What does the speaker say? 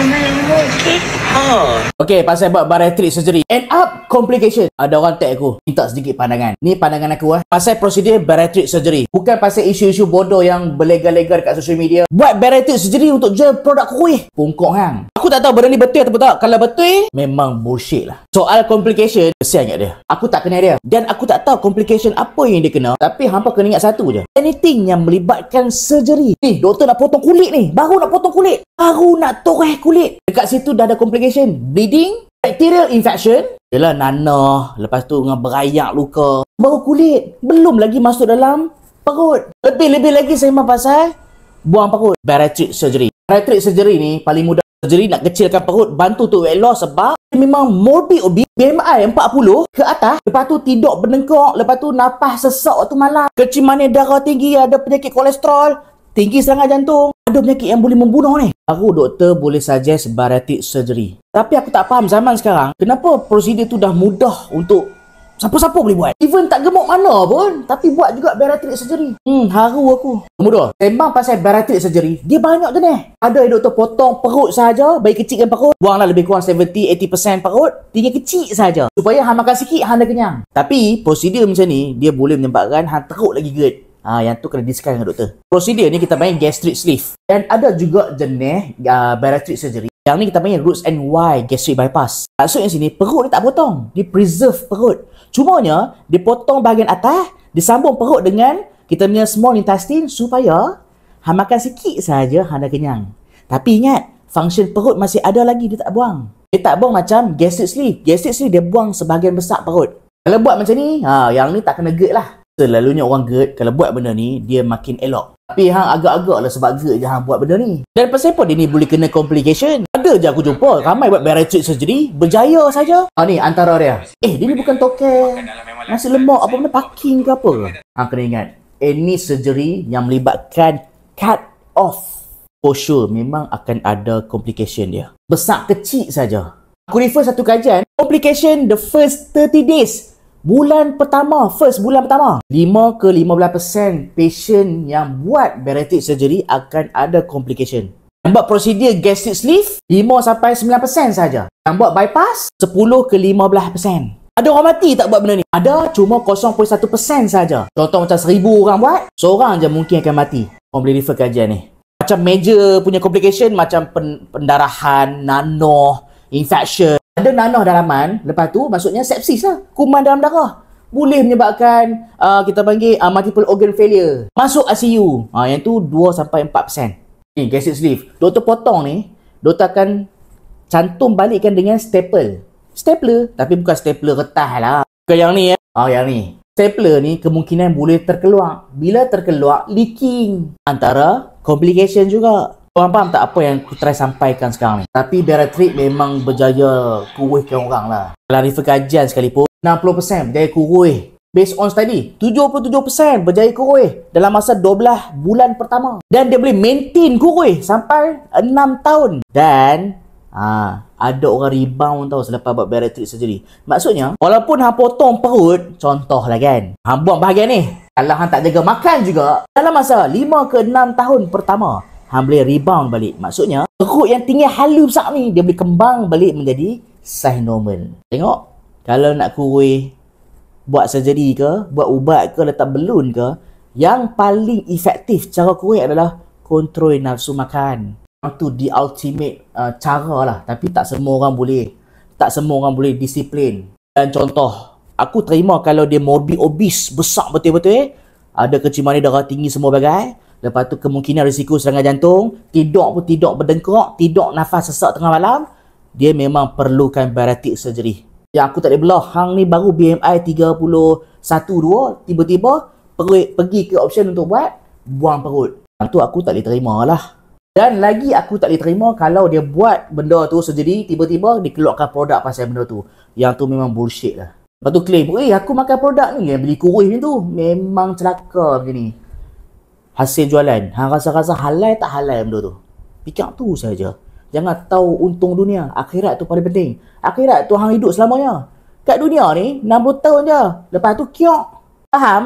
nama okey. Okay, pasal buat bariatric surgery. End up complication. Ada orang tag aku, minta sedikit pandangan. Ni pandangan aku pasal prosedur bariatric surgery. Bukan pasal isu-isu bodoh yang berlegar-legar kat social media. Buat bariatric surgery untuk jual produk kuih. Pungkok hang. Aku tak tahu benda ni betul atau tak. Kalau betul, memang bullshit lah. Soal complication, kesian ingat dia. Aku tak kenal dia. Dan aku tak tahu complication apa yang dia kena. Tapi hampa kena ingat satu je. Anything yang melibatkan surgery. Ni, doktor nak potong kulit ni. Baru nak potong kulit. Baru nak toreh kulit. Dekat situ dah ada complication. Bleeding, bacterial infection. Yelah, nanah. Lepas tu dengan berayak luka. Baru kulit. Belum lagi masuk dalam perut. Lebih-lebih lagi saya memang pasal buang perut. Bariatric surgery. Bariatric surgery ni paling mudah. Surgery nak kecilkan perut, bantu tu weight loss sebab memang morbid obese, BMI 40 ke atas, lepas tu tidur berdengkok, lepas tu nafas sesak waktu malam, kecil manis darah tinggi, ada penyakit kolesterol, tinggi serangan jantung, ada penyakit yang boleh membunuh ni. Baru doktor boleh suggest bariatric surgery. Tapi aku tak faham zaman sekarang, kenapa prosedur tu dah mudah untuk siapa-siapa boleh buat. Even tak gemuk mana pun, tapi buat juga bariatric surgery. Haru aku. Nombor 2, sembang pasal bariatric surgery, dia banyak jenis. Ada yang doktor potong perut saja, bagi kecilkan perut, buanglah lebih kurang 70-80% perut, tinggal kecil saja. Supaya hang makan sikit, hang dah kenyang. Tapi prosedur macam ni, dia boleh menyebabkan hang teruk lagi GERD. Yang tu kena discuss dengan doktor. Prosedur ni kita panggil gastric sleeve. Dan ada juga jenis bariatric surgery. Yang ni kita panggil roots and why gastric bypass. Maksudnya sini, perut ni tak potong. Dia preserve perut. Cumanya, dia potong bahagian atas, disambung perut dengan kita punya small intestine supaya hang makan sikit saja hang dah kenyang. Tapi ingat, function perut masih ada lagi, dia tak buang. Dia tak buang macam gastric sleeve. Gastric sleeve dia buang sebahagian besar perut. Kalau buat macam ni, yang ni tak kena GERD lah. Selalunya orang GERD, kalau buat benda ni, dia makin elok. Tapi hang agak-agak lah sebab GERD je hang buat benda ni. Dan pasal apa dia ni boleh kena complication? Ada je aku jumpa, ramai buat bariatric surgery, berjaya saja. Ni antara dia. Dia ni bukan token nasi lemak apa benda, parking ke apa. Hang kena ingat, any surgery yang melibatkan cut off, for sure memang akan ada complication dia. Besar kecil saja. Aku refer satu kajian, complication the first 30 days. Bulan pertama, first bulan pertama, 5 ke 15% patient yang buat bariatric surgery akan ada complication. Yang buat prosedur gastric sleeve, 5-9% saja. Yang buat bypass, 10 ke 15%. Ada orang mati tak buat benda ni? Ada, cuma 0.1% saja. Contoh macam 1000 orang buat, seorang je mungkin akan mati. Orang boleh refer kajian ni. Macam major punya complication, macam pendarahan, nanah, infection. Ada nanah dalaman, lepas tu maksudnya sepsis lah. Kuman dalam darah. Boleh menyebabkan kita panggil multiple organ failure. Masuk ICU. Yang tu 2-4%. Ni gastric sleeve. Doktor potong ni, doktor akan cantum balikkan dengan staple. Stapler, tapi bukan stapler retah lah. Bukan yang ni yang ni. Stapler ni kemungkinan boleh terkeluar. Bila terkeluar, leaking. Antara complication juga. Korang faham tak apa yang aku try sampaikan sekarang ni? Tapi bariatric memang berjaya kuruhkan orang lah. Kalau refer kajian sekalipun, 60% berjaya kuruh. Based on study, 77% berjaya kuruh dalam masa 12 bulan pertama. Dan dia boleh maintain kuruh sampai 6 tahun. Dan ada orang rebound tau selepas buat bariatric surgery. Maksudnya, walaupun hang potong perut, contoh lah kan, hang buang bahagian ni, kalau hang tak jaga makan juga, dalam masa 5 ke 6 tahun pertama, hang boleh rebound balik. Maksudnya, perut yang tinggal halu besar ni, dia boleh kembang balik menjadi size normal. Tengok, kalau nak kuruh, buat surgery ke, buat ubat ke, letak balloon ke, yang paling efektif cara kuruh adalah kontrol nafsu makan. Itu the ultimate cara lah. Tapi tak semua orang boleh. Tak semua orang boleh disiplin. Dan contoh, aku terima kalau dia morbid obese, besar betul-betul, ada kecil manis darah tinggi semua bagai. Lepas tu kemungkinan risiko serangan jantung, tidur pun tidur berdengkak, tidur nafas sesak tengah malam, dia memang perlukan bariatric surgery. Yang aku tak boleh belah, hang ni baru BMI 31-2, tiba-tiba pergi ke option untuk buang perut. Yang tu aku tak boleh terima lah. Dan lagi aku tak boleh terima kalau dia buat benda tu surgery, tiba-tiba dikeluarkan produk pasal benda tu. Yang tu memang bullshit lah. Lepas tu claim, aku makan produk ni, yang beli kuruh ni tu, memang celaka macam ni. Hasil jualan, hang rasa-rasa halal tak halal benda tu. Fikir tu saja. Jangan tahu untung dunia. Akhirat tu paling penting. Akhirat tu hang hidup selamanya. Kat dunia ni 60 tahun je. Lepas tu kiok. Faham?